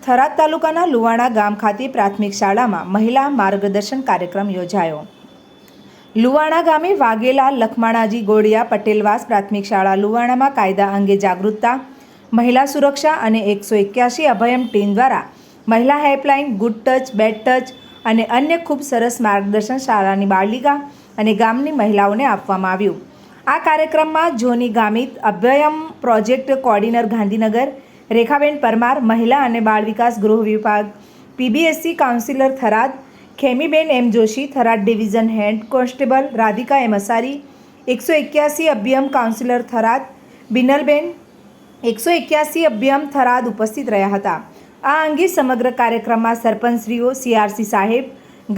થરાદ તાલુકાના લુવાણા ગામ ખાતે પ્રાથમિક શાળામાં મહિલા માર્ગદર્શન કાર્યક્રમ યોજાયો। લુવાણા ગામે વાઘેલા લખમાણાજી ગોળિયા પટેલવાસ પ્રાથમિક શાળા લુવાણામાં કાયદા અંગે જાગૃતતા, મહિલા સુરક્ષા અને 181 અભયમ ટીમ દ્વારા મહિલા helpline, good touch, bed touch અને અન્ય ખૂબ સરસ માર્ગદર્શન શાળાની બાળિકા અને ગામની મહિલાઓને આપવામાં આવ્યું। આ કાર્યક્રમમાં જોની ગામિત, અભયમ પ્રોજેક્ટ કોઓર્ડિનેટર ગાંધીનગર, રેખાબેન પરમાર, મહિલા અને બાળ વિકાસ ગૃહ વિભાગ, PBSC counsellor Tharad, Khemiben M Joshi, Tharad division head constable Radhika M Asari, 181 Abhayam counsellor Tharad Binalben, 181 Abhayam Tharad ઉપસ્થિત રહ્યા હતા। આ અંગે સમગ્ર કાર્યક્રમમાં સરપંચશ્રીઓ, સીઆરસી સાહેબ,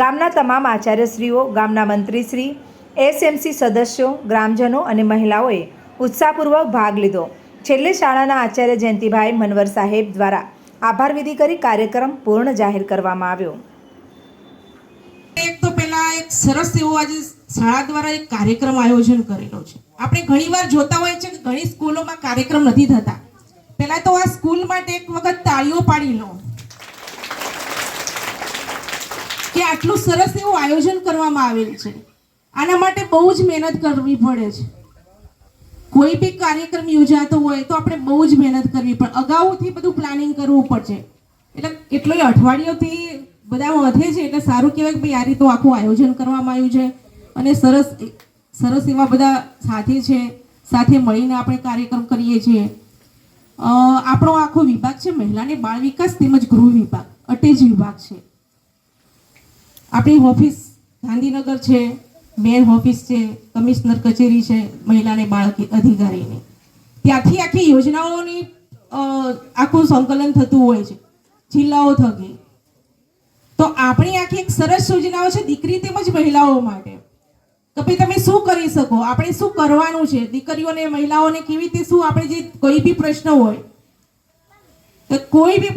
ગામના તમામ આચાર્યશ્રીઓ, ગામના મંત્રીશ્રી, એસએમસી સદસ્યો, ગ્રામજનો અને મહિલાઓએ ઉત્સાહપૂર્વક ભાગ લીધો। છેલ્લે શાળાના આચાર્ય જયંતિભાઈ મનવર સાહેબ દ્વારા આભાર વિધિ કરી કાર્યક્રમ પૂર્ણ જાહેર કરવામાં આવ્યો। એક તો પહેલા એક સરસ એવો આજે શાળા દ્વારા એક કાર્યક્રમ આયોજન કરેલો છે। આપણે ઘણીવાર જોતા હોઈએ છીએ કે ઘણી સ્કૂલોમાં કાર્યક્રમ નથી થતા। પહેલા તો આ સ્કૂલ માટે એક વખત તાળીઓ પાડી લો કે આટલું સરસ એવું આયોજન કરવામાં આવેલ છે। આના માટે બહુ જ મહેનત કરવી પડે છે। કોઈ બી કાર્યક્રમ યોજાતો હોય તો આપણે બહુ જ મહેનત કરવી પડે, અગાઉથી બધું પ્લાનિંગ કરવું પડશે। એટલે એટલો અઠવાડિયોથી બધા વધે છે એટલે સારું કહેવાય કે ભાઈ આ રીતનું આખું આયોજન કરવામાં આવ્યું છે અને સરસ એવા બધા સાથે મળીને આપણે કાર્યક્રમ કરીએ છીએ। આપણો આખો વિભાગ છે મહિલા અને બાળ વિકાસ તેમજ ગૃહ વિભાગ, અટેચ વિભાગ છે। આપણી ઓફિસ ગાંધીનગર છે, મેન ઓફિસ છે, કમિશનર કચેરી છે મહિલા અને બાળ અધિકારીની, ત્યાંથી આખી યોજનાઓની આખું સંકલન થતું હોય છે જિલ્લાઓ થકી। તો આપણી આખી એક સરસ યોજનાઓ છે દીકરી તેમજ મહિલાઓ માટે કે ભાઈ તમે શું કરી શકો, આપણે શું કરવાનું છે, દીકરીઓને મહિલાઓને કેવી રીતે શું આપણે જે કોઈ બી પ્રશ્ન હોય કોઈ બી